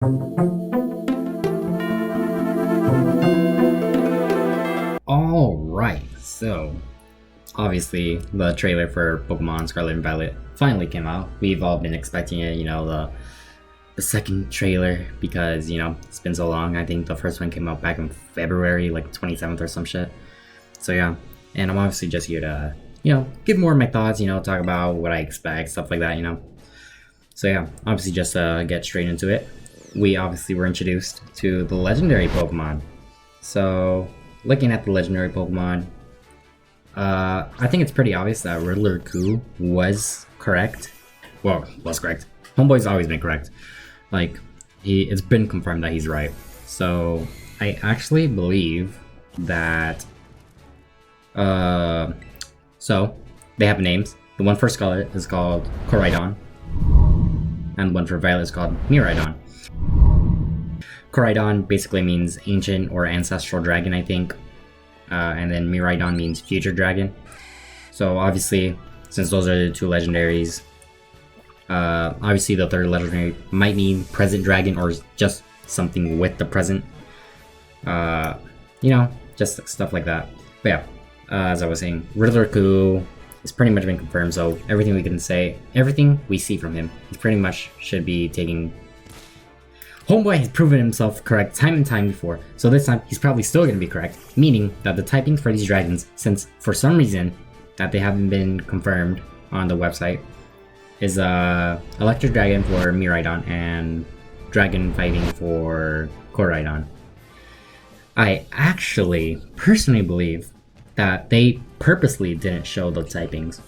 Alright, so obviously the trailer for Pokemon Scarlet and Violet finally came out. We've all been expecting it, the second trailer because, it's been so long. I think the first one came out back in February, like 27th or some shit. So yeah, and I'm obviously just here to, give more of my thoughts, talk about what I expect, stuff like that, So yeah, obviously just get straight into it. We obviously were introduced to the legendary Pokemon. So looking at the legendary Pokemon, I think it's pretty obvious that Riddler-Coup was correct. Well, was correct. Homeboy's always been correct. Like, it's been confirmed that he's right. So I actually believe that. So they have names. The one for Scarlet is called Koraidon, and one for Violet is called Miraidon. Koraidon basically means ancient or ancestral dragon, I think. And then Miraidon means future dragon. So obviously, since those are the two legendaries, obviously the third legendary might mean present dragon or just something with the present. Just stuff like that. But yeah, as I was saying, Riddler-Coup has pretty much been confirmed, so everything we can say, everything we see from him, he pretty much should be taking. Homeboy has proven himself correct time and time before, so this time he's probably still going to be correct, meaning that the typings for these dragons, since for some reason that they haven't been confirmed on the website, is Electric Dragon for Miraidon and Dragon Fighting for Koraidon. I actually personally believe that they purposely didn't show the typings,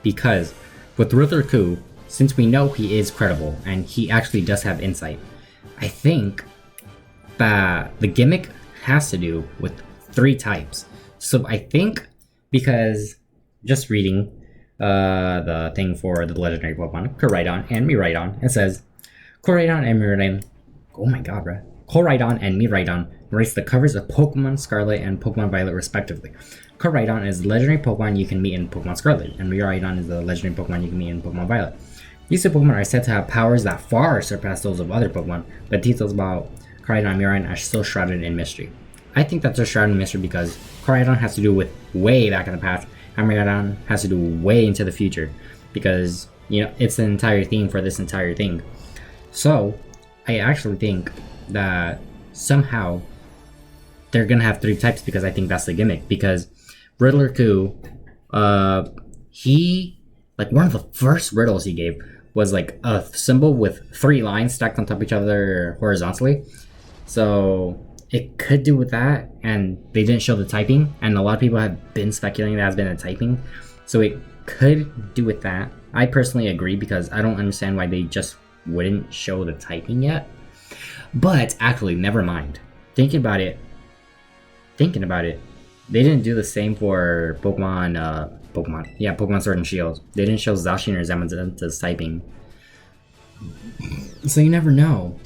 because with Riddler-Coup, since we know he is credible and he actually does have insight, I think that the gimmick has to do with 3 types. So I think, because just reading the thing for the legendary Pokemon, Koraidon and Miraidon, it says, Koraidon and Miraidon, oh my god, bro. Koraidon and Miraidon race the covers of Pokemon Scarlet and Pokemon Violet respectively. Koraidon is the legendary Pokemon you can meet in Pokemon Scarlet, and Miraidon is the legendary Pokemon you can meet in Pokemon Violet. These two Pokemon are said to have powers that far surpass those of other Pokemon, but details about Koraidon and Miraidon are still shrouded in mystery. I think that they're shrouded in mystery because Koraidon has to do with way back in the past, and Miraidon has to do way into the future, because, it's the entire theme for this entire thing. So, I actually think that somehow they're gonna have 3 types, because I think that's the gimmick, because Riddler-Coup, one of the first riddles he gave was like a symbol with 3 lines stacked on top of each other horizontally. So it could do with that, and they didn't show the typing, and a lot of people have been speculating that has been a typing. So it could do with that. I personally agree, because I don't understand why they just wouldn't show the typing yet. But actually, never mind. Thinking about it, they didn't do the same for Pokemon Sword and Shield. They didn't show Zacian or Zamazenta's typing. So you never know.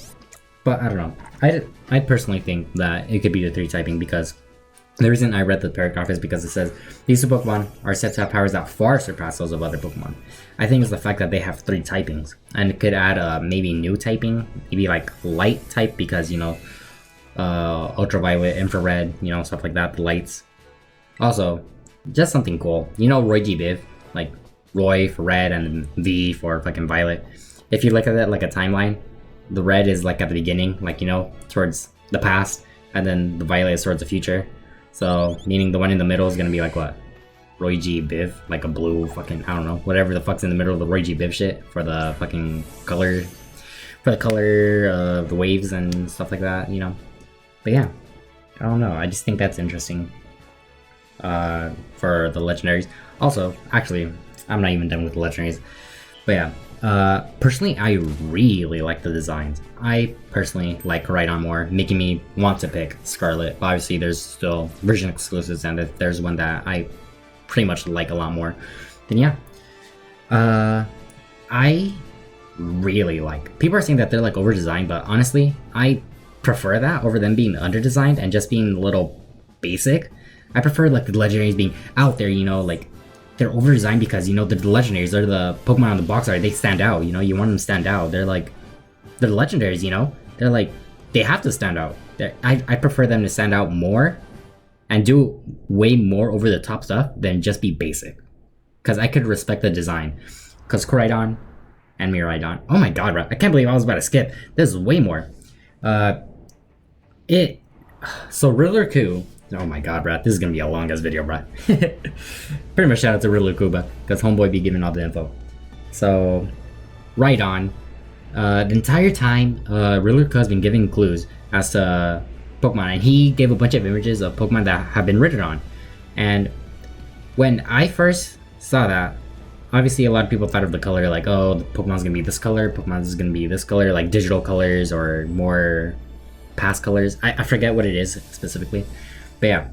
But I don't know. I personally think that it could be the 3 typing, because the reason I read the paragraph is because it says these 2 Pokemon are said to have powers that far surpass those of other Pokemon. I think it's the fact that they have 3 typings, and it could add maybe new typing, maybe like light type, because ultraviolet, infrared, stuff like that, the lights. Also, just something cool. Roy G. Biv, like Roy for red and V for fucking violet. If you look at it like a timeline, the red is like at the beginning, like, towards the past, and then the violet is towards the future. So, meaning the one in the middle is gonna be like what? Roy G. Biv, like a blue fucking, I don't know, whatever the fuck's in the middle of the Roy G. Biv shit for the fucking color, of the waves and stuff like that, But yeah, I don't know, I just think that's interesting for the legendaries. Also, actually, I'm not even done with the legendaries, but yeah, personally, I really like the designs. I personally like Koraidon more, making me want to pick Scarlet. Obviously, there's still version exclusives, and if there's one that I pretty much like a lot more, then yeah. I really like. People are saying that they're like over-designed, but honestly, I prefer that over them being under-designed and just being a little basic. I prefer like the legendaries being out there, like they're over-designed because, the legendaries are the Pokemon on the box art. They stand out, you want them to stand out. They're like they're legendaries, you know? They're like, they have to stand out. I prefer them to stand out more and do way more over the top stuff than just be basic. Because I could respect the design. Because Koraidon and Miraidon. Oh my god, bro. I can't believe I was about to skip. There's way more. So Riddler Coup. Oh my god, bro. This is gonna be a long ass video, bro. Pretty much shout out to Riddler Coup, because homeboy be giving all the info. So, Rhydon. The entire time, Riddler Coup has been giving clues as to Pokemon, and he gave a bunch of images of Pokemon that have been ridden on. And when I first saw that, obviously a lot of people thought of the color like, oh, the Pokemon's gonna be this color, Pokemon's gonna be this color, like digital colors or more past colors. I forget what it is specifically. But yeah,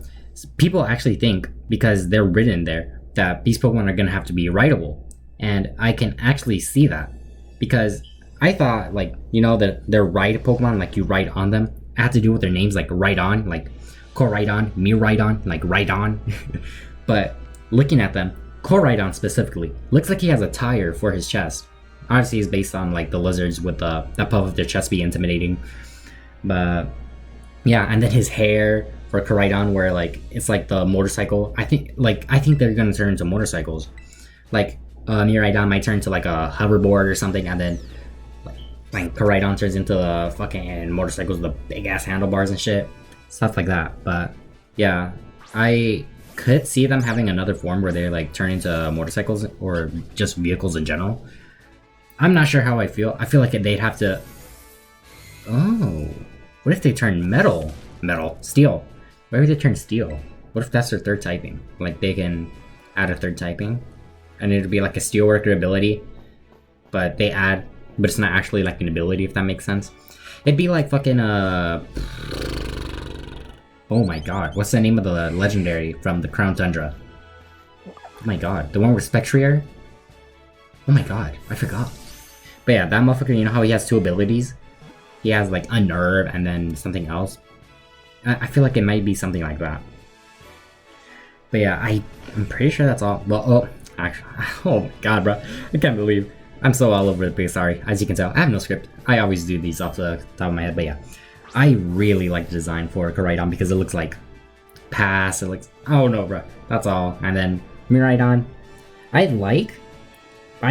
people actually think, because they're written there, that these Pokemon are gonna have to be rideable. And I can actually see that. Because I thought, like, you know, that they're ride Pokemon, like you ride on them, it had to do with their names, like Rhydon, like Koraidon, Miraidon, like Rhydon. But looking at them, Koraidon specifically, looks like he has a tire for his chest. Obviously, it's based on, like, the lizards with the puff of their chest be intimidating. But, yeah, and then his hair for Koraidon, where, like, it's like the motorcycle. I think they're gonna turn into motorcycles. Like, Miraidon might turn into, like, a hoverboard or something, and then like Koraidon turns into the fucking motorcycles with the big ass handlebars and shit. Stuff like that. But yeah, I could see them having another form where they like turn into motorcycles or just vehicles in general. I'm not sure how I feel. I feel like they'd have to... Oh, what if they turn steel? What if they turn steel? What if that's their third typing? Like they can add a third typing and it'd be like a steelworker ability, but it's not actually like an ability, if that makes sense. It'd be like fucking oh my god, what's the name of the legendary from the Crown Tundra? Oh my god, the one with Spectrier? Oh my god, I forgot. But yeah, that motherfucker, you know how he has two abilities? He has like Unnerve and then something else. I feel like it might be something like that. But yeah, I'm pretty sure that's all. Well, actually, oh my god, bro, I can't believe I'm so all over the place. Sorry, as you can tell, I have no script. I always do these off the top of my head, but yeah, I really like the design for Koraidon because it looks like past. It looks, oh no, bro, that's all. And then Miraidon, I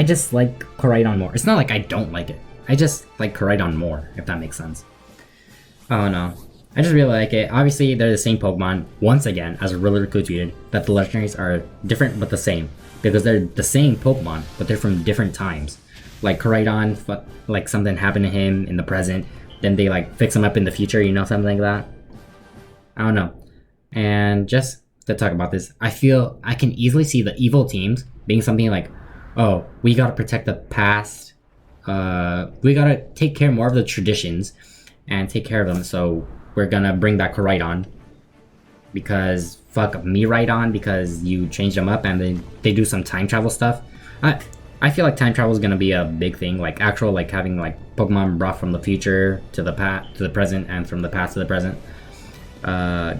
just like Koraidon more. It's not like I don't like it. I just like Koraidon more, if that makes sense. Oh no. I just really like it. Obviously, they're the same Pokemon, once again, as Riddler tweeted, that the legendaries are different but the same. Because they're the same Pokemon, but they're from different times. Like Koraidon, like something happened to him in the present, then they like fix him up in the future, you know, something like that. I don't know. And just to talk about this, I feel I can easily see the evil teams being something like, oh, we gotta protect the past, we gotta take care more of the traditions and take care of them, so we're gonna bring back Koraidon because fuck Miraidon because you changed them up and then they do some time travel stuff. I feel like time travel is gonna be a big thing, like actual like having like Pokemon brought from the future to the past to the present and from the past to the present.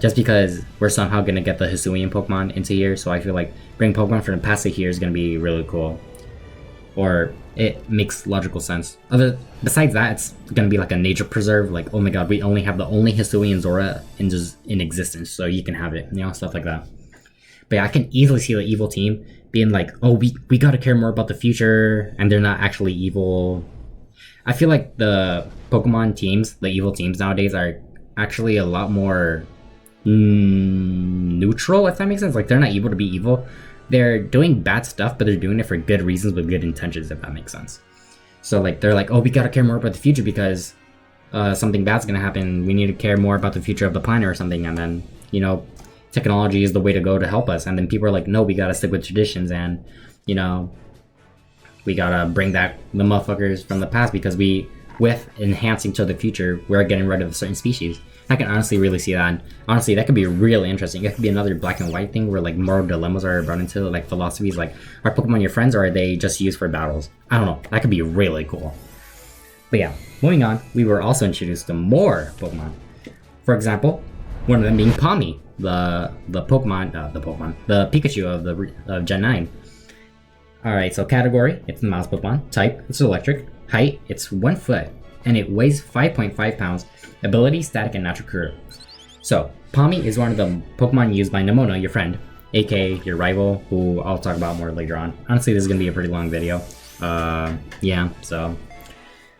Just because we're somehow gonna get the Hisuian Pokemon into here, so I feel like bringing Pokemon from the past to here is gonna be really cool. Or it makes logical sense. Besides that, it's gonna be like a nature preserve. Like, oh my god, we only have the only Hisuian Zora in existence, so you can have it. You know, stuff like that. But yeah, I can easily see the evil team being like, oh, we gotta care more about the future, and they're not actually evil. I feel like the Pokemon teams, the evil teams nowadays, are actually a lot more neutral, if that makes sense. Like, they're not evil to be evil. They're doing bad stuff, but they're doing it for good reasons with good intentions, if that makes sense. So, like, they're like, oh, we gotta care more about the future because something bad's gonna happen. We need to care more about the future of the planet or something. And then, you know, technology is the way to go to help us. And then people are like, no, we gotta stick with traditions and, you know, we gotta bring back the motherfuckers from the past because with enhancing to the future, we're getting rid of a certain species. I can honestly really see that. And honestly, that could be really interesting. It could be another black and white thing where like moral dilemmas are brought into, like philosophies, like are Pokemon your friends or are they just used for battles? I don't know. That could be really cool. But yeah, moving on, we were also introduced to more Pokemon. For example, one of them being Pawmi, the Pikachu of Gen 9. Alright, so category, it's the mouse Pokemon. Type, it's electric. Height, it's 1 foot. and it weighs 5.5 pounds. Ability, static, and natural cure. So, Pawmi is one of the Pokemon used by Nemona, your friend, aka your rival, who I'll talk about more later on. Honestly, this is gonna be a pretty long video. Yeah, so.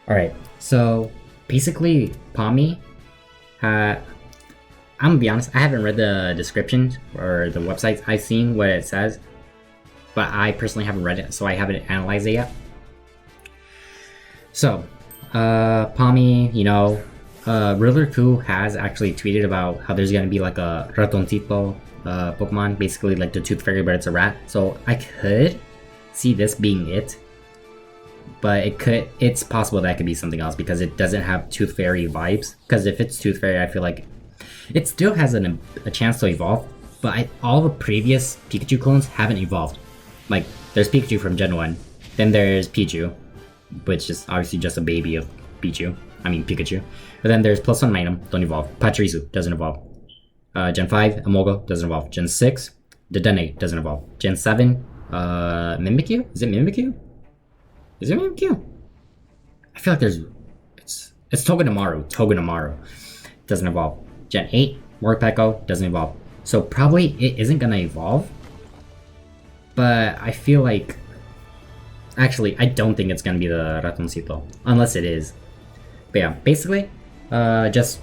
Alright, so basically, Pawmi, I'm gonna be honest, I haven't read the description or the websites. I've seen what it says, but I personally haven't read it, so I haven't analyzed it yet. So, Pawmi, you know, Riddler Coup has actually tweeted about how there's gonna be like a ratoncito Pokemon, basically like the Tooth Fairy, but it's a rat. So I could see this being it, but it's possible that it could be something else because it doesn't have Tooth Fairy vibes. Because if it's Tooth Fairy, I feel like it still has a chance to evolve, but all the previous Pikachu clones haven't evolved. Like, there's Pikachu from Gen 1, then there's Pichu, which is obviously just a baby of Pikachu. But then there's Plus 1 Magnum, don't evolve. Pachirisu, doesn't evolve. Gen 5, Emolga, doesn't evolve. Gen 6, Dedenne, doesn't evolve. Gen 7, Mimikyu? Is it Mimikyu? Is it Mimikyu? I feel like it's Togedemaru. Doesn't evolve. Gen 8, Morpeko, doesn't evolve. So probably it isn't gonna evolve. But I feel like... Actually, I don't think it's gonna be the Ratoncito. Unless it is. But yeah, basically, just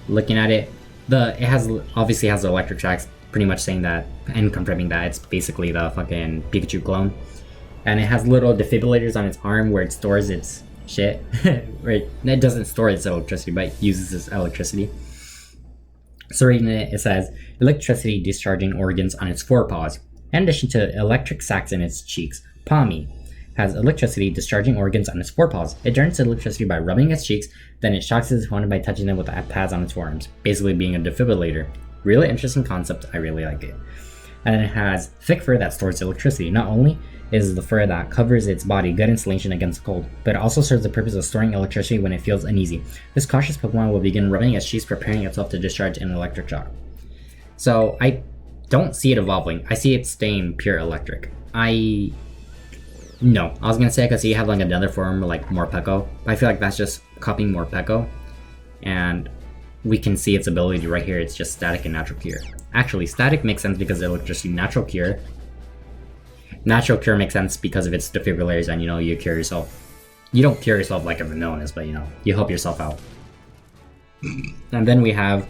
looking at it, it obviously has the electric tracks, pretty much saying that and confirming that it's basically the fucking Pikachu clone. And it has little defibrillators on its arm where it stores its shit. It doesn't store its electricity, but it uses its electricity. So reading it, it says, electricity discharging organs on its forepaws. In addition to electric sacs in its cheeks, Pawmi has electricity discharging organs on its forepaws. It generates electricity by rubbing its cheeks, then it shocks its opponent by touching them with the pads on its forearms, basically being a defibrillator. Really interesting concept, I really like it. And it has thick fur that stores electricity. Not only is the fur that covers its body good insulation against cold, but it also serves the purpose of storing electricity when it feels uneasy. This cautious Pokemon will begin rubbing its cheeks, preparing itself to discharge an electric shock. So I don't see it evolving. I see it staying pure electric. No, I was gonna say I could see it have like another form like Morpeko, but I feel like that's just copying Morpeko, and we can see its ability right here. It's just static and natural cure. Actually, static makes sense because of electricity. Natural cure makes sense because of its defibrillators, and you know, you cure yourself. You don't cure yourself like a Vanillus, but you know, you help yourself out. And then we have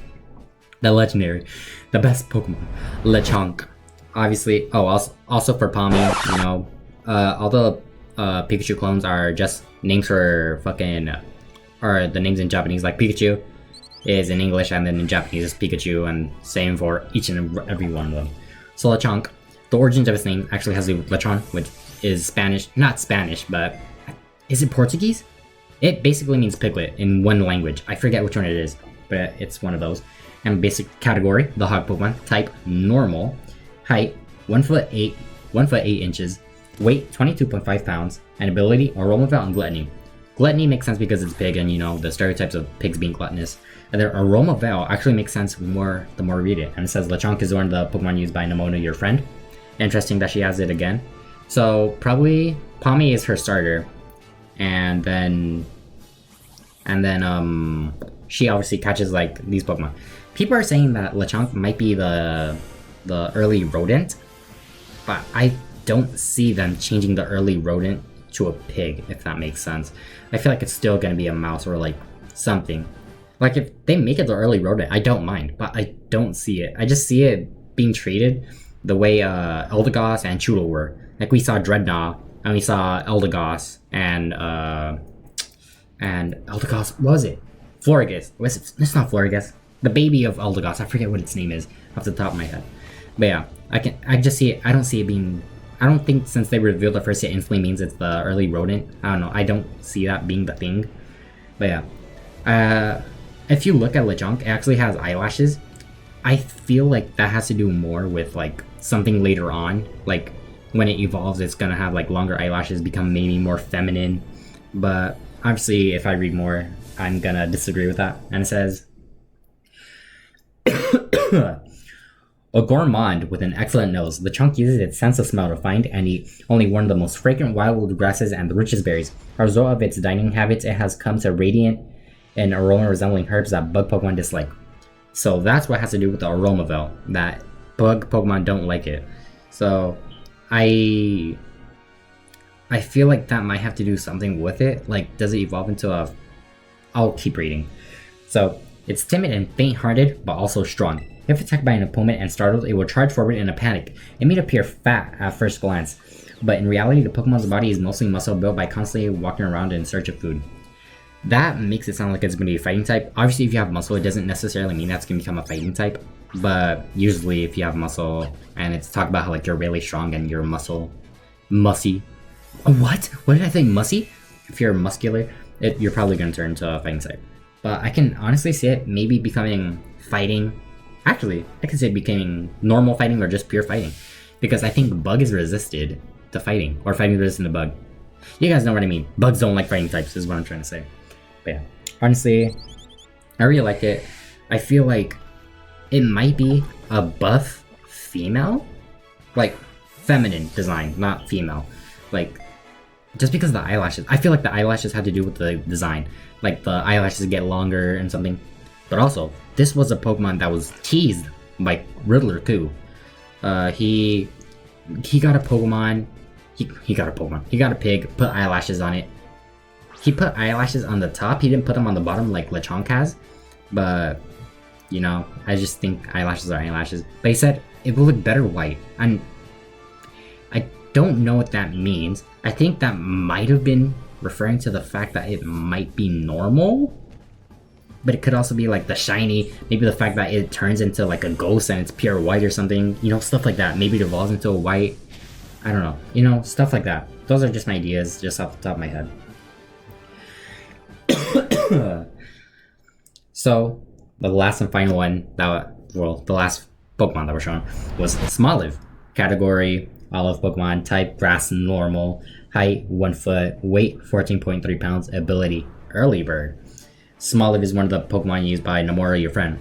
the legendary, the best Pokemon, Lechonk. Obviously, also for Pawmi, you know, all the Pikachu clones are just names for or the names in Japanese, like Pikachu is in English, and then in Japanese is Pikachu, and same for each and every one of them. So Lechonk, the origins of its name actually has to do with lechon, which is Spanish, not Spanish, but is it Portuguese? It basically means piglet in one language. I forget which one it is, but it's one of those. And basic category, the hog Pokemon. Type, normal. Height, 1 foot 8 inches. Weight, 22.5 pounds. And ability, Aromavel and Gluttony. Gluttony makes sense because it's pig, and you know, the stereotypes of pigs being gluttonous. And their Aromavel actually makes sense the more we read it. And it says Lechonk is one of the Pokemon used by Nemona, your friend. Interesting that she has it again. So probably Pawmi is her starter. And then she obviously catches like these Pokemon. People are saying that Lechonk might be the early rodent, but I don't see them changing the early rodent to a pig, if that makes sense. I feel like it's still gonna be a mouse or like something. Like if they make it the early rodent, I don't mind, but I don't see it. I just see it being treated the way Eldegoss and Chulo were. Like we saw Dreadnought, and we saw Eldegoss and Eldegoss, what was it? Florigus. It's not Florigus. The baby of Eldegoss, I forget what its name is off the top of my head. But yeah, I just see it. I don't see it being. I don't think since they revealed the first, it instantly means it's the early rodent. I don't know. I don't see that being the thing. But yeah, if you look at Lechonk, it actually has eyelashes. I feel like that has to do more with like something later on. Like when it evolves, it's gonna have like longer eyelashes, become maybe more feminine. But obviously, if I read more, I'm gonna disagree with that. And it says, A gourmand with an excellent nose, the chunk uses its sense of smell to find and eat only one of the most fragrant wild grasses and the richest berries. As a result of its dining habits, it has come to radiate an aroma resembling herbs that bug Pokemon dislike. So that's what has to do with the Aromaville, that bug Pokemon don't like it. So I feel like that might have to do something with it. Like, does it evolve into a... I'll keep reading. So, it's timid and faint-hearted, but also strong. If attacked by an opponent and startled, it will charge forward in a panic. It may appear fat at first glance, but in reality, the Pokemon's body is mostly muscle built by constantly walking around in search of food. That makes it sound like it's going to be a fighting type. Obviously, if you have muscle, it doesn't necessarily mean that's going to become a fighting type. But usually, if you have muscle, and it's talked about how like you're really strong and you're mussy. What? What did I say? Mussy? If you're muscular, you're probably going to turn into a fighting type. But I can honestly see it maybe becoming fighting. Actually, I can say it becoming normal fighting or just pure fighting. Because I think bug is resisted to fighting, or fighting is resistant to bug. You guys know what I mean. Bugs don't like fighting types is what I'm trying to say. But yeah, honestly, I really like it. I feel like it might be a buff female? Like, feminine design, not female. Like, just because of the eyelashes. I feel like the eyelashes have to do with the design. Like, the eyelashes get longer and something. But also, this was a Pokemon that was teased by Riddler too. He got a Pokemon. He got a Pokemon. He got a pig, put eyelashes on it. He put eyelashes on the top. He didn't put them on the bottom like Lechonk has. But, you know, I just think eyelashes are eyelashes. But he said it will look better white. And I don't know what that means. I think that might have been referring to the fact that it might be normal. But it could also be like the shiny, maybe the fact that it turns into like a ghost and it's pure white or something. You know, stuff like that. Maybe it evolves into a white. I don't know. You know, stuff like that. Those are just my ideas, just off the top of my head. So, the last and final one, the last Pokemon that we're showing was Smoliv. Category, Olive Pokemon, type, grass normal, height, 1 foot, weight, 14.3 pounds, ability, early bird. Smoliv is one of the Pokemon used by Nomura, your friend.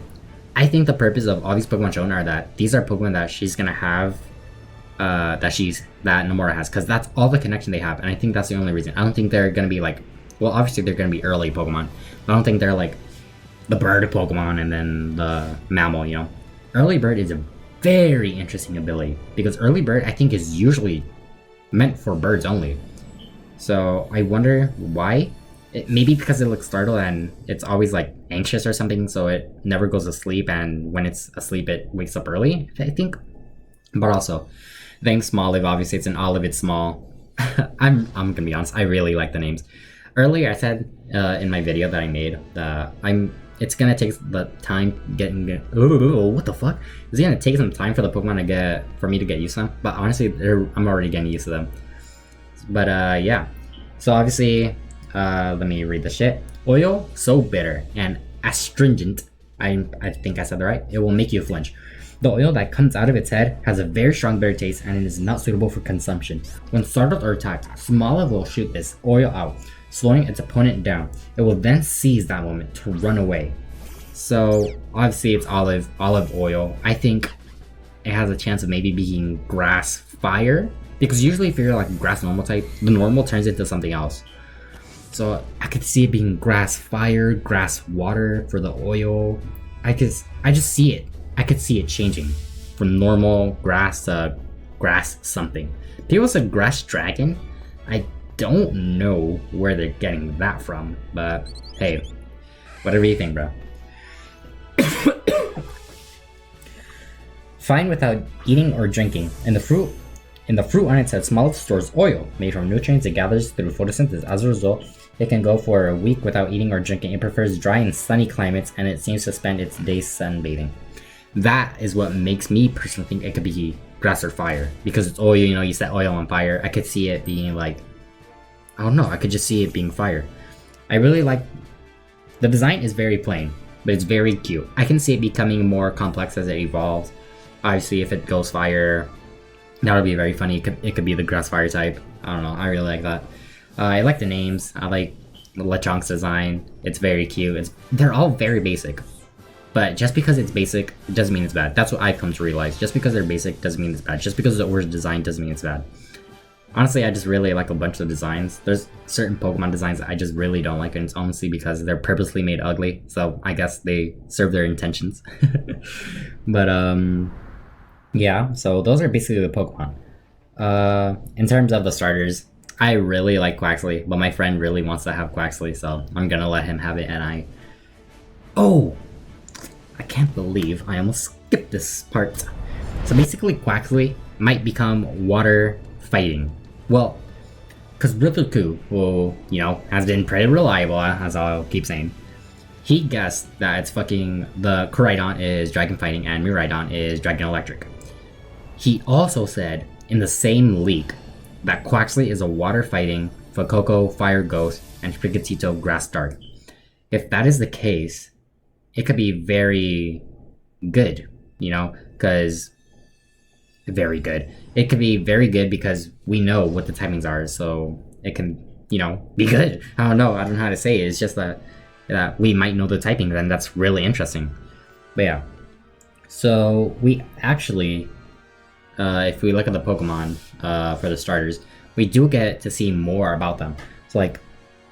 I think the purpose of all these Pokemon shown are that these are Pokemon that she's gonna have, that Nomura has, because that's all the connection they have, and I think that's the only reason. I don't think they're gonna be like, well, obviously they're gonna be early Pokemon. I don't think they're like the bird Pokemon and then the mammal, you know. Early bird is a very interesting ability, because early bird I think is usually meant for birds only. So I wonder why. Maybe because it looks startled and it's always like anxious or something, so it never goes to sleep, and when it's asleep it wakes up early, I think. But also, the name Smoliv, obviously it's an olive, it's small. I'm gonna be honest, I really like the names. Earlier I said in my video that I made that it's gonna take the time what the fuck? It's gonna take some time for the Pokemon for me to get used to them. But honestly, I'm already getting used to them. But yeah. So obviously, let me read the shit. Oil, so bitter and astringent. I think I said that right. It will make you flinch. The oil that comes out of its head has a very strong bitter taste and it is not suitable for consumption. When startled or attacked, Smoliv will shoot this oil out, slowing its opponent down. It will then seize that moment to run away. So obviously it's olive oil. I think it has a chance of maybe being grass fire, because usually if you're like a grass normal type, the normal turns into something else. So I could see it being grass fire, grass water for the oil. I just see it. I could see it changing from normal grass to grass something. People said grass dragon. I don't know where they're getting that from, but hey, whatever you think, bro. Fine without eating or drinking. In the fruit on it said Smoliv stores oil made from nutrients it gathers through photosynthesis. As a result, it can go for a week without eating or drinking. It prefers dry and sunny climates, and it seems to spend its days sunbathing. That is what makes me personally think it could be grass or fire, because it's oil. You know, you set oil on fire. I could see it being like, I don't know. I could just see it being fire. I really like the design. Is very plain, but it's very cute. I can see it becoming more complex as it evolves. Obviously, if it goes fire, that would be very funny. It could be the grass fire type. I don't know. I really like that. I like the names. I like Lechonk's design. It's very cute. They're all very basic. But just because it's basic, it doesn't mean it's bad. That's what I've come to realize. Just because they're basic doesn't mean it's bad. Just because the word design doesn't mean it's bad. Honestly, I just really like a bunch of designs. There's certain Pokemon designs that I just really don't like, and it's honestly because they're purposely made ugly. So I guess they serve their intentions. But yeah. So those are basically the Pokemon. In terms of the starters, I really like Quaxly, but my friend really wants to have Quaxly, so I'm gonna let him have it. And I can't believe I almost skipped this part. So basically, Quaxly might become water fighting. Well, because Rillaku, who, you know, has been pretty reliable, as I'll keep saying, he guessed that it's fucking, the Koraidon is dragon fighting and Miraidon is dragon electric. He also said in the same leak that Quaxly is a water fighting, Fuecoco fire ghost, and Sprigatito grass dark. If that is the case, it could be very good, you know, because very good. It could be very good because we know what the timings are, so it can, you know, be good. I don't know how to say it. It's just that we might know the typing, and that's really interesting. But yeah, so we actually, if we look at the Pokemon for the starters, we do get to see more about them. So like,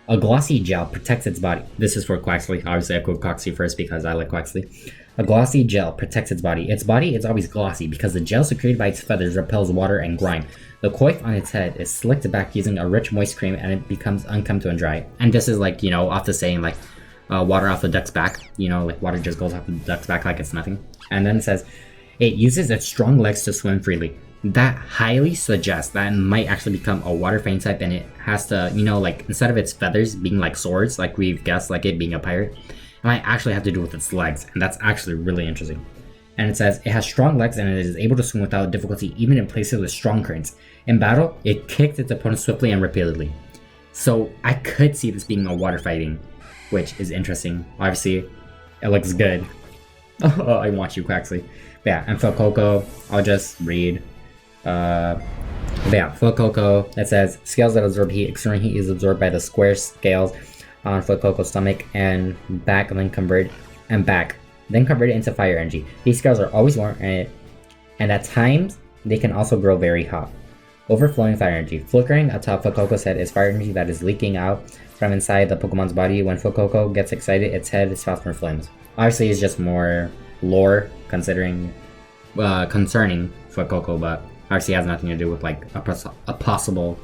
a glossy gel protects its body. This is for Quaxly. Obviously, I quote Quaxly first because I like Quaxly. A glossy gel protects its body. Its body is always glossy because the gel secreted by its feathers repels water and grime. The coif on its head is slicked back using a rich moist cream, and it becomes unkempt and dry. And this is like, you know, off the saying like, water off the duck's back. You know, like water just goes off the duck's back like it's nothing. And then it says, it uses its strong legs to swim freely. That highly suggests that it might actually become a water fighting type, and it has to, you know, like instead of its feathers being like swords, like we've guessed, like it being a pirate, it might actually have to do with its legs, and that's actually really interesting. And it says, it has strong legs and it is able to swim without difficulty, even in places with strong currents. In battle, it kicked its opponent swiftly and repeatedly. So I could see this being a water fighting, which is interesting. Obviously, it looks good. Oh, I want you, Quaxly. But yeah, and Fuecoco, I'll just read. But yeah, Fuecoco, it says, scales that absorb heat. External heat is absorbed by the square scales on Fuecoco's stomach and back, then converted into fire energy. These scales are always warm, and at times they can also grow very hot. Overflowing fire energy. Flickering atop Fuecoco's head is fire energy that is leaking out from inside the Pokemon's body. When Fuecoco gets excited, its head is fast from flames. Obviously, it's just more lore concerning Fuecoco, but obviously has nothing to do with like a possible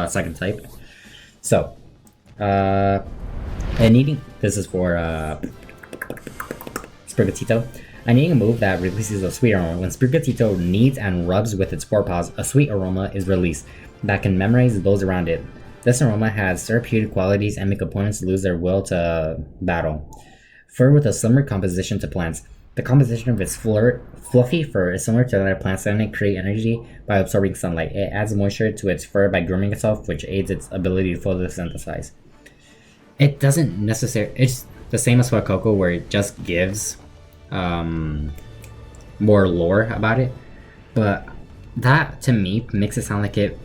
second type. So, this is for Sprigatito. A kneading move that releases a sweet aroma. When Sprigatito kneads and rubs with its forepaws, a sweet aroma is released that can memorize those around it. This aroma has therapeutic qualities and make opponents lose their will to battle. Fur with a similar composition to plants. The composition of its fluffy fur is similar to other plants, and it creates energy by absorbing sunlight. It adds moisture to its fur by grooming itself, which aids its ability to photosynthesize. It doesn't necessarily... It's the same as Fuecoco, where it just gives more lore about it. But that, to me, makes it sound like it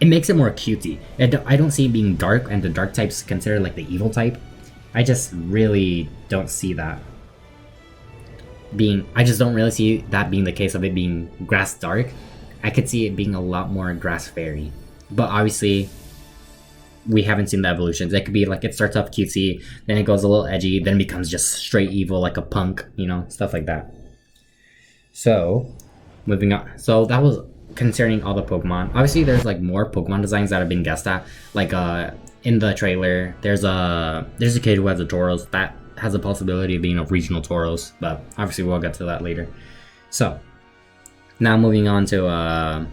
makes it more cutesy. I don't see it being dark, and the dark type's considered like the evil type. I just really don't see that I just don't really see that being the case of it being grass dark. I could see it being a lot more grass fairy. But obviously, we haven't seen the evolutions. It could be like it starts off cutesy, then it goes a little edgy, then it becomes just straight evil like a punk, you know, stuff like that. So, moving on. So that was concerning all the Pokemon. Obviously, there's like more Pokemon designs that have been guessed at. Like in the trailer, there's a kid who has a Tauros that has a possibility of being a regional Tauros, but obviously we'll get to that later. So, now moving on to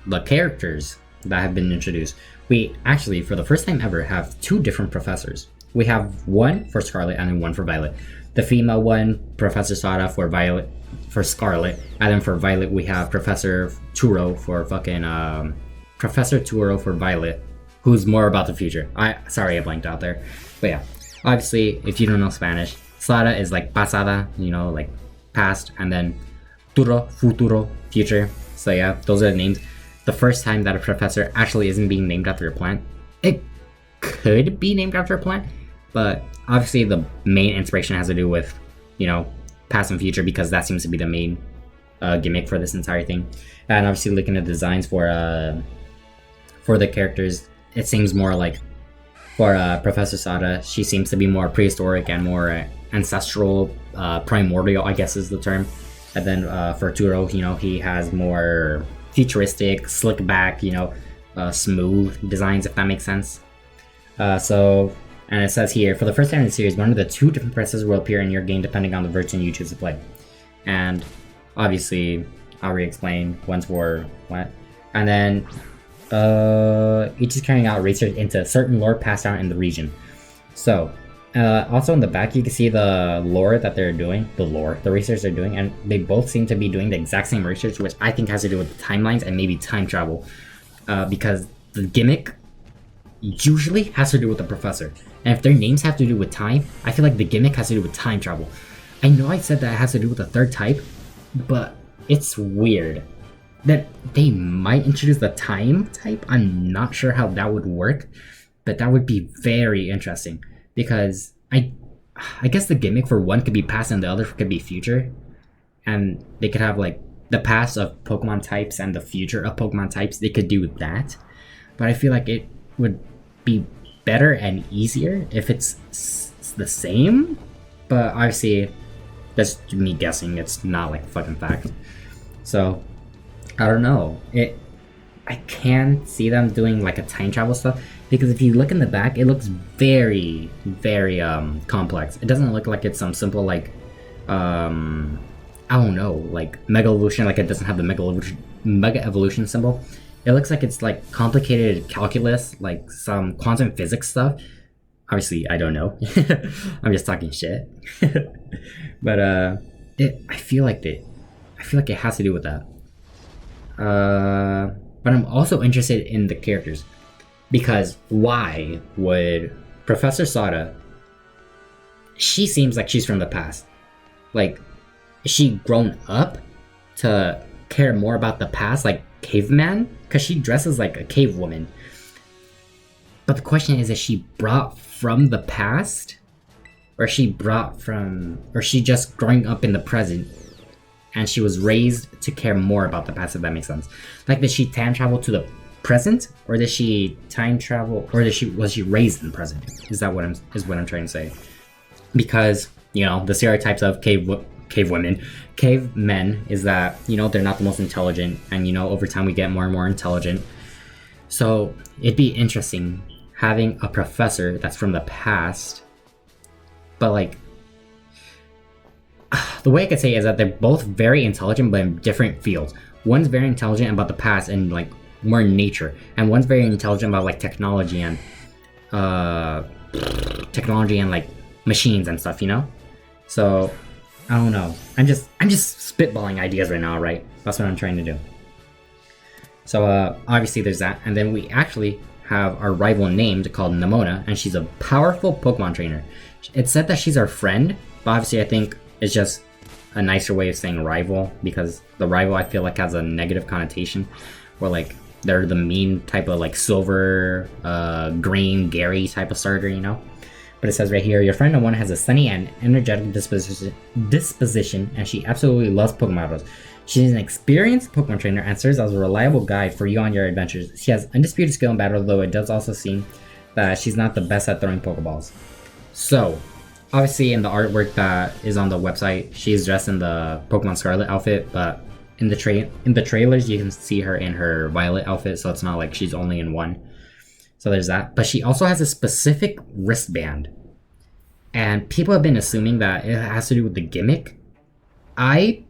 the characters that have been introduced. We actually, for the first time ever, have two different professors. We have one for Scarlet and then one for Violet. The female one, Professor Sada for Scarlet, and then for Violet we have Professor Turo for Violet, who's more about the future. Sorry I blanked out there, but yeah. Obviously, if you don't know Spanish, Sada is like pasada, you know, like past, and then Turo, futuro, future. So yeah, those are the names. The first time that a professor actually isn't being named after a plant. It could be named after a plant, but obviously the main inspiration has to do with you know, past and future, because that seems to be the main gimmick for this entire thing. And obviously looking at designs for the characters, it seems more like for Professor Sada, she seems to be more prehistoric and more ancestral, primordial, I guess is the term. And then for Turo, you know, he has more futuristic, slick back, you know, smooth designs, if that makes sense. And it says here, for the first time in the series, one of the 2 different princesses will appear in your game depending on the version you choose to play. And obviously, I'll re-explain once for what. And then, each is carrying out research into certain lore passed down in the region. So, also in the back, you can see the lore that they're doing, the research they're doing, and they both seem to be doing the exact same research, which I think has to do with the timelines and maybe time travel. Because the gimmick usually has to do with the professor. And if their names have to do with time, I feel like the gimmick has to do with time travel. I know I said that it has to do with the 3rd type, but it's weird that they might introduce the time type. I'm not sure how that would work, but that would be very interesting, because I guess the gimmick for one could be past and the other could be future, and they could have like the past of Pokemon types and the future of Pokemon types. They could do that, but I feel like it would be better and easier if it's the same. But obviously, that's me guessing. It's not like a fucking fact. So I don't know. I can see them doing like a time travel stuff, because if you look in the back, it looks very, very complex. It doesn't look like it's some simple like I don't know, like Mega Evolution. Like it doesn't have the Mega Evolution symbol. It looks like it's like complicated calculus, like some quantum physics stuff. Obviously, I don't know. I'm just talking shit. But I feel like it has to do with that. But I'm also interested in the characters, because why would Professor Sada? She seems like she's from the past. Like, is she grown up to care more about the past, like caveman? Because she dresses like a cave woman. But the question is she brought from the past? Or she just growing up in the present and she was raised to care more about the past, if that makes sense. Like, did she time travel to the present? Or did she time travel, or was she raised in the present? Is what I'm trying to say. Because, you know, the stereotypes of cavemen is that, you know, they're not the most intelligent, and, you know, over time we get more and more intelligent. So it'd be interesting having a professor that's from the past, but like, the way I could say it is that they're both very intelligent, but in different fields. One's very intelligent about the past and like more nature, and one's very intelligent about like technology and like machines and stuff, you know. So I don't know. I'm just spitballing ideas right now, right? That's what I'm trying to do. So obviously there's that, and then we actually have our rival named called Nemona, and she's a powerful Pokemon trainer. It's said that she's our friend, but obviously I think it's just a nicer way of saying rival, because the rival I feel like has a negative connotation, where like they're the mean type of like silver, green, Gary type of starter, you know? But it says right here, your friend Nemona has a sunny and energetic disposition, and she absolutely loves Pokemon battles. She's an experienced Pokemon trainer and serves as a reliable guide for you on your adventures. She has undisputed skill in battle, though it does also seem that she's not the best at throwing Pokeballs. So, obviously in the artwork that is on the website, she's dressed in the Pokemon Scarlet outfit, but in the trailers you can see her in her Violet outfit, so it's not like she's only in one. So there's that. But she also has a specific wristband, and people have been assuming that it has to do with the gimmick. I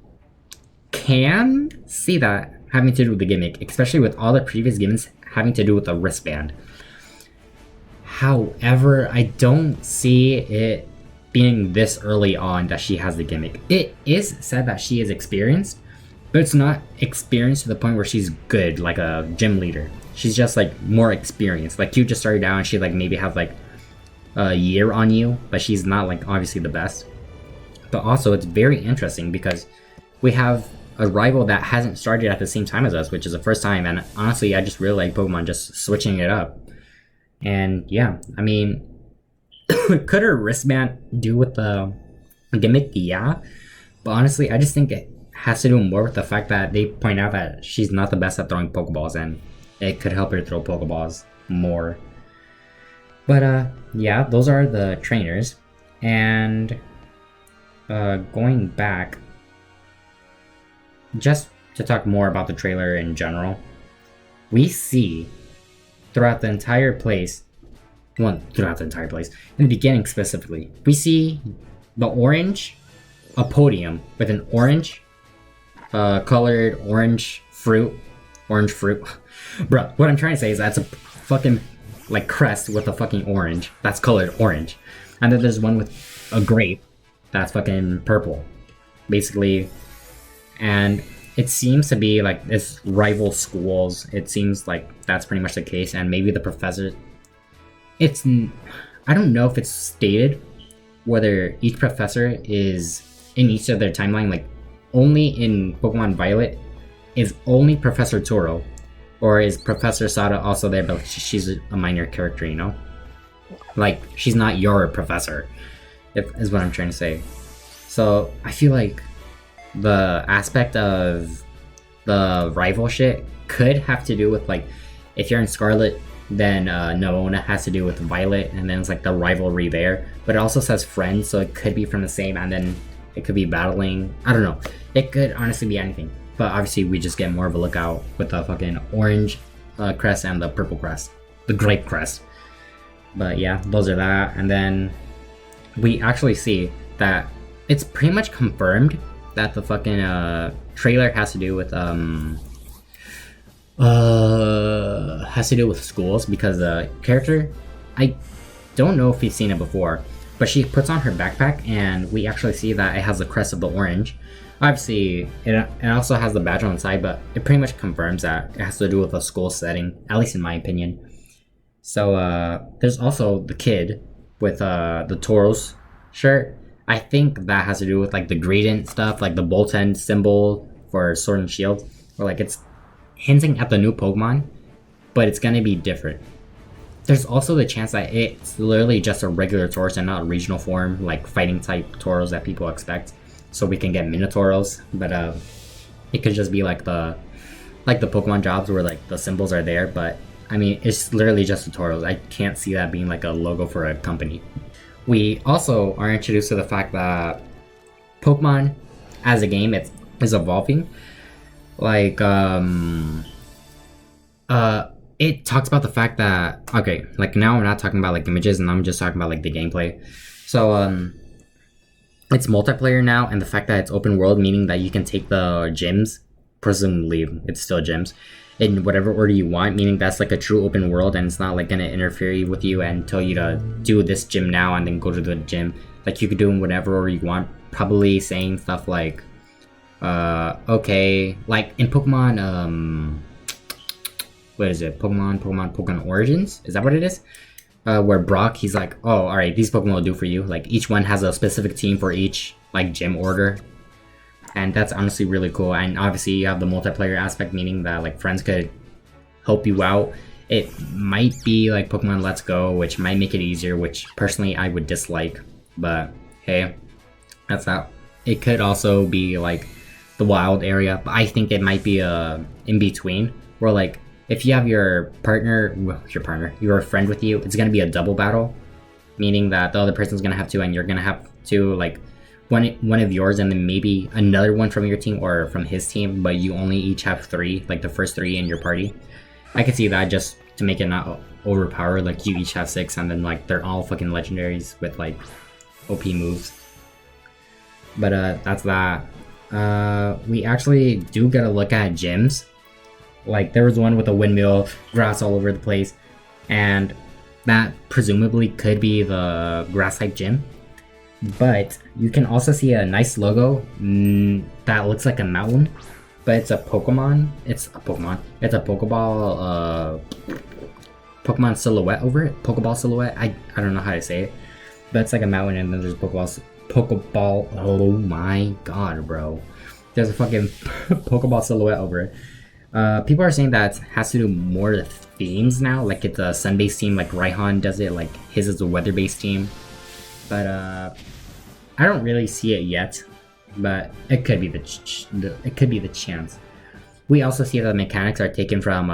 can see that having to do with the gimmick, especially with all the previous gimmicks having to do with the wristband. However, I don't see it being this early on that she has the gimmick. It is said that she is experienced, but it's not experienced to the point where she's good, like a gym leader. She's just like more experienced. Like, you just started out and she like maybe has like a year on you, but she's not like obviously the best. But also it's very interesting because we have a rival that hasn't started at the same time as us, which is the first time, and honestly I just really like Pokemon just switching it up. And yeah, I mean, could her wristband do with the gimmick, yeah. But honestly, I just think it has to do more with the fact that they point out that she's not the best at throwing Pokeballs, and it could help her throw Pokeballs more. But yeah, those are the trainers. And going back, just to talk more about the trailer in general, we see throughout the entire place, in the beginning specifically, we see the orange, a podium with an orange, colored orange fruit. Bro, what I'm trying to say is that's a fucking, like, crest with a fucking orange that's colored orange. And then there's one with a grape that's fucking purple, basically. And it seems to be like it's rival schools. It seems like that's pretty much the case. And maybe the professor, I don't know if it's stated whether each professor is in each of their timeline. Like, only in Pokemon Violet is only Professor Toro, or is Professor Sada also there, but she's a minor character, you know? Like, she's not your professor, is what I'm trying to say. So I feel like the aspect of the rival shit could have to do with, like, if you're in Scarlet, then Navona has to do with Violet, and then it's like the rivalry there. But it also says friends, so it could be from the same, and then it could be battling. I don't know. It could honestly be anything. But obviously we just get more of a lookout with the fucking orange crest and the purple crest. The grape crest. But yeah, those are that. And then we actually see that it's pretty much confirmed that the fucking trailer has to do with schools, because the character, I don't know if we've seen it before, but she puts on her backpack and we actually see that it has the crest of the orange. Obviously it also has the badge on the side, but it pretty much confirms that it has to do with a school setting, at least in my opinion. So there's also the kid with the Tauros shirt. I think that has to do with like the gradient stuff, like the bolt end symbol for Sword and Shield, or like it's hinting at the new Pokemon, but it's gonna be different. There's also the chance that it's literally just a regular Tauros and not a regional form, like fighting type Tauros that people expect. So we can get Minotauros, but it could just be like the Pokemon jobs where like the symbols are there, but I mean it's literally just a Tauros. I can't see that being like a logo for a company. We also are introduced to the fact that Pokemon as a game is evolving. Like it talks about the fact that, okay, like now we're not talking about like images and I'm just talking about like the gameplay. So it's multiplayer now, and the fact that it's open world, meaning that you can take the gyms, presumably it's still gyms, in whatever order you want, meaning that's like a true open world and it's not like gonna interfere with you and tell you to do this gym now and then go to the gym. Like you could do in whatever order you want, probably saying stuff like okay, like in Pokemon what is it, Pokemon Origins, is that what it is? Where Brock, he's like, oh, alright, these Pokemon will do for you. Like each one has a specific team for each like gym order. And that's honestly really cool. And obviously you have the multiplayer aspect, meaning that like friends could help you out. It might be like Pokemon Let's Go, which might make it easier, which personally I would dislike. But hey, that's that. It could also be like the wild area, but I think it might be in between, where like if you have your friend with you, it's gonna be a double battle, meaning that the other person's gonna have two and you're gonna have to like one of yours and then maybe another one from your team or from his team, but you only each have three, like the first three in your party. I could see that just to make it not overpowered, like you each have 6 and then like they're all fucking legendaries with like OP moves. But that's that. We actually do get a look at gyms. Like there was one with a windmill, grass all over the place, and that presumably could be the grass type gym. But you can also see a nice logo that looks like a mountain, but it's a Pokemon. It's a Pokeball, Pokemon silhouette over it. Pokeball silhouette. I don't know how to say it, but it's like a mountain, and then there's Pokeball. Oh my god, bro! There's a fucking Pokeball silhouette over it. People are saying that it has to do more with themes now, like it's a sun-based team, like Raihan does it. Like his is a weather-based team. But I don't really see it yet, but it could be it could be the chance. We also see that the mechanics are taken from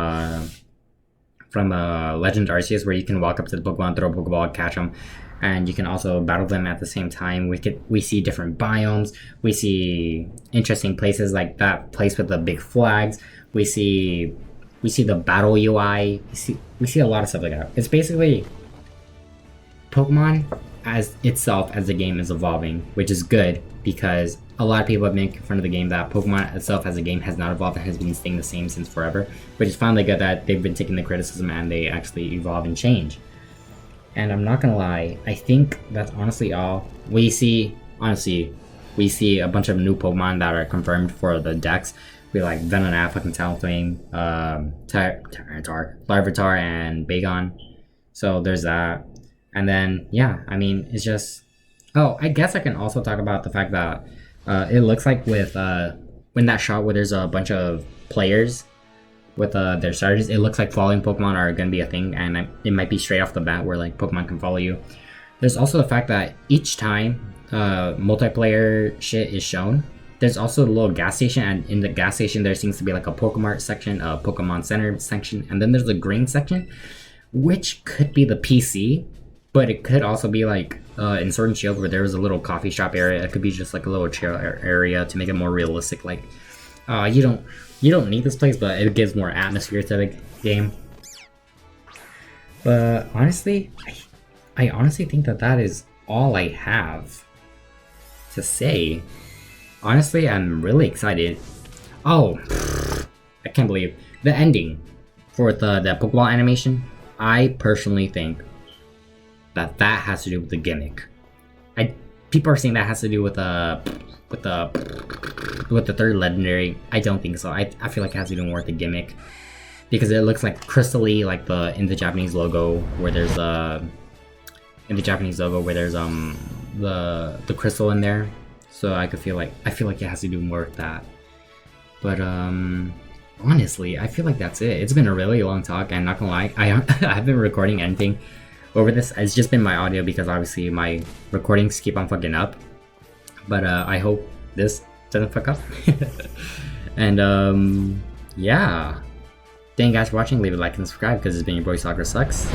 Legend Arceus, where you can walk up to the Pokemon, throw a Pokeball, catch them, and you can also battle them at the same time. We see different biomes. We see interesting places like that place with the big flags. We see the battle UI. We see a lot of stuff like that. It's basically Pokemon as itself as the game is evolving, which is good because a lot of people have making fun of the game that Pokemon itself as a game has not evolved and has been staying the same since forever, which is finally good that they've been taking the criticism and they actually evolve and change. And I'm not gonna lie, I think that's honestly all. We see a bunch of new Pokemon that are confirmed for the decks. We like Venonat, fucking Talonflame, Tyranitar, Larvitar, and Bagon. So there's that. And then, yeah, I mean, it's just... Oh, I guess I can also talk about the fact that it looks like with when that shot where there's a bunch of players with their starters, it looks like following Pokemon are going to be a thing, and it might be straight off the bat where like Pokemon can follow you. There's also the fact that each time multiplayer shit is shown, there's also a little gas station, and in the gas station there seems to be like a Pokemart section, a Pokemon Center section, and then there's a green section, which could be the PC, but it could also be like in Sword and Shield where there was a little coffee shop area. It could be just like a little chair area to make it more realistic. Like, you don't need this place, but it gives more atmosphere to the game. But honestly, I honestly think that is all I have to say. Honestly, I'm really excited. Oh, I can't believe the ending for the Pokeball animation. I personally think that has to do with the gimmick. People are saying that has to do with the third legendary. I don't think so. I feel like it has to do more with the gimmick because it looks like crystally, like in the Japanese logo where there's the crystal in there. So I feel like it has to do more with that. But honestly, I feel like that's it. It's been a really long talk, and not gonna lie, I haven't been recording anything over this. It's just been my audio because obviously my recordings keep on fucking up. But I hope this doesn't fuck up. And yeah. Thank you guys for watching. Leave a like and subscribe because it's been your boy Soccer Sucks.